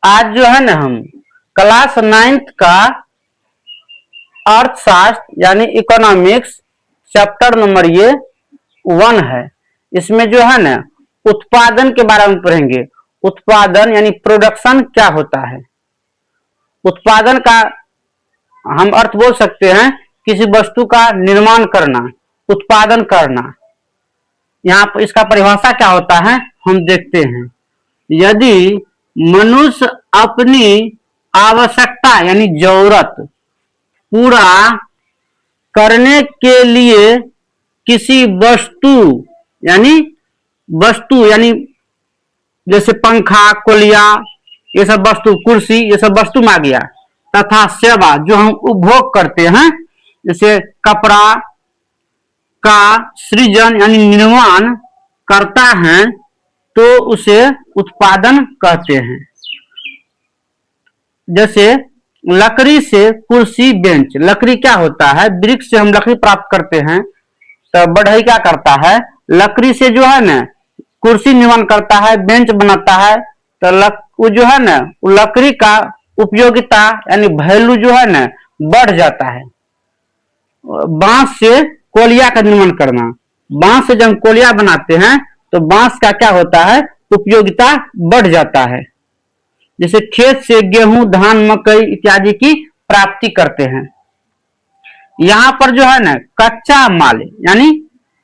आज जो है ना हम क्लास 9th का अर्थशास्त्र यानी इकोनॉमिक्स चैप्टर नंबर ये 1 है। इसमें जो है ना उत्पादन के बारे में पढ़ेंगे। उत्पादन यानी प्रोडक्शन क्या होता है। उत्पादन का हम अर्थ बोल सकते हैं किसी वस्तु का निर्माण करना, उत्पादन करना। यहाँ पर इसका परिभाषा क्या होता है हम देखते हैं। यदि मनुष्य अपनी आवश्यकता यानी जरूरत पूरा करने के लिए किसी वस्तु यानी जैसे पंखा, कोलिया, ये सब वस्तु, कुर्सी, ये सब वस्तु में आ गया, तथा सेवा जो हम उपभोग करते हैं, जैसे कपड़ा का सृजन यानी निर्माण करता है तो उसे उत्पादन कहते हैं। जैसे लकड़ी से कुर्सी, बेंच। लकड़ी क्या होता है, वृक्ष से हम लकड़ी प्राप्त करते हैं। तो बढ़ई क्या करता है, लकड़ी से जो है ना कुर्सी निर्माण करता है, बेंच बनाता है। तो वो जो है ना लकड़ी का उपयोगिता यानी वैल्यू जो है ना बढ़ जाता है। बांस से कोलिया का निर्माण करना, बांस से जब हम कोलिया बनाते हैं तो बांस का क्या होता है, उपयोगिता बढ़ जाता है। जैसे खेत से गेहूं, धान, मकई इत्यादि की प्राप्ति करते हैं। यहाँ पर जो है ना कच्चा माल यानी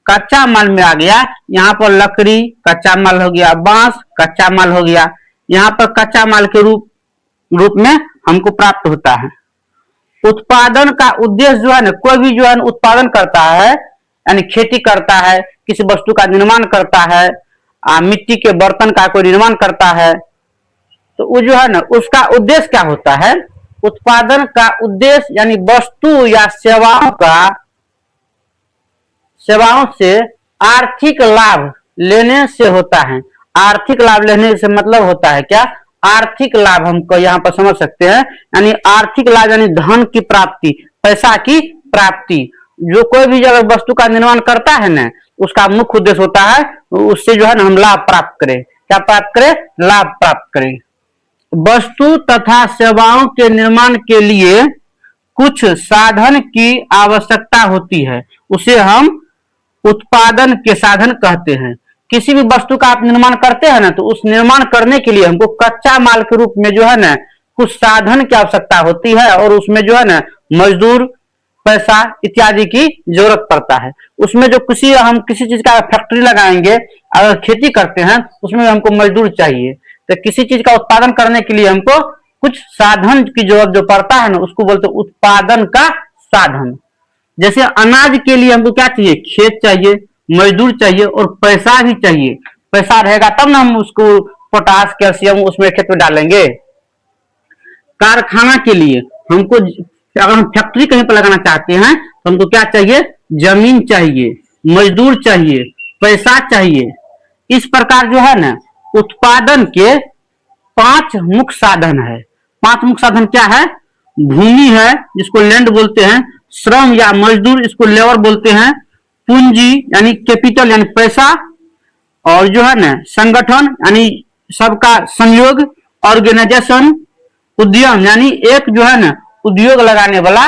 कच्चा माल में आ गया। यहाँ पर लकड़ी कच्चा माल हो गया, बांस कच्चा माल हो गया। यहाँ पर कच्चा माल के रूप में हमको प्राप्त होता है। उत्पादन का उद्देश्य जो है ना, कोई भी जो है उत्पादन करता है यानी खेती करता है, किसी वस्तु का निर्माण करता है, मिट्टी के बर्तन का कोई निर्माण करता है, तो वो जो है ना उसका उद्देश्य क्या होता है। उत्पादन का उद्देश्य यानी वस्तु या सेवाओं से आर्थिक लाभ लेने से होता है। आर्थिक लाभ लेने से मतलब होता है क्या, आर्थिक लाभ हमको यहाँ पर समझ सकते हैं। यानी आर्थिक लाभ यानी धन की प्राप्ति, पैसा की प्राप्ति। जो कोई भी अगर वस्तु का निर्माण करता है ना, उसका मुख्य उद्देश्य होता है उससे जो है ना हम लाभ प्राप्त करें। क्या प्राप्त करें, लाभ प्राप्त करें। वस्तु तथा सेवाओं के निर्माण के लिए कुछ साधन की आवश्यकता होती है, उसे हम उत्पादन के साधन कहते हैं। किसी भी वस्तु का आप निर्माण करते हैं ना, तो उस निर्माण करने के लिए हमको कच्चा माल के रूप में जो है ना कुछ साधन की आवश्यकता होती है, और उसमें जो है ना मजदूर, पैसा इत्यादि की जरूरत पड़ता है। उसमें जो हम किसी चीज का फैक्ट्री लगाएंगे, अगर खेती करते हैं उसमें हमको मजदूर चाहिए। तो किसी चीज का उत्पादन करने के लिए हमको कुछ साधन की जरूरत जो पड़ता है ना, उसको बोलते हैं उत्पादन का साधन। जैसे अनाज के लिए हमको क्या चाहिए, खेत चाहिए, मजदूर चाहिए और पैसा भी चाहिए। पैसा रहेगा तब ना हम उसको पोटास, कैल्शियम उसमें खेत में डालेंगे। कारखाना के लिए हमको, अगर हम फैक्ट्री कहीं पर लगाना चाहते हैं तो हमको क्या चाहिए, जमीन चाहिए, मजदूर चाहिए, पैसा चाहिए। इस प्रकार जो है ना उत्पादन के 5 मुख्य साधन है। 5 मुख्य साधन क्या है, भूमि है जिसको लैंड बोलते हैं, श्रम या मजदूर इसको लेबर बोलते हैं, पूंजी यानी कैपिटल यानी पैसा, और जो है ना संगठन यानी सबका संयोग, ऑर्गेनाइजेशन, उद्यम यानी एक जो है ना उद्योग लगाने वाला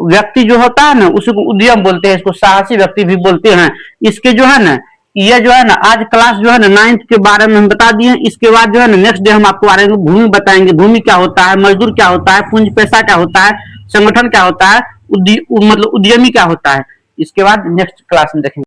व्यक्ति जो होता है ना उसको उद्यम बोलते हैं, इसको साहसी व्यक्ति भी बोलते हैं। इसके जो है ना ये जो है ना आज क्लास जो है ना 9th के बारे में हम बता दिए। इसके बाद जो है ना नेक्स्ट डे हम आपको बारे में भूमि बताएंगे। भूमि क्या होता है, मजदूर क्या होता है, पूंजी पैसा क्या होता है, संगठन क्या होता है, मतलब उद्यमी क्या होता है। इसके बाद नेक्स्ट क्लास में देखेंगे।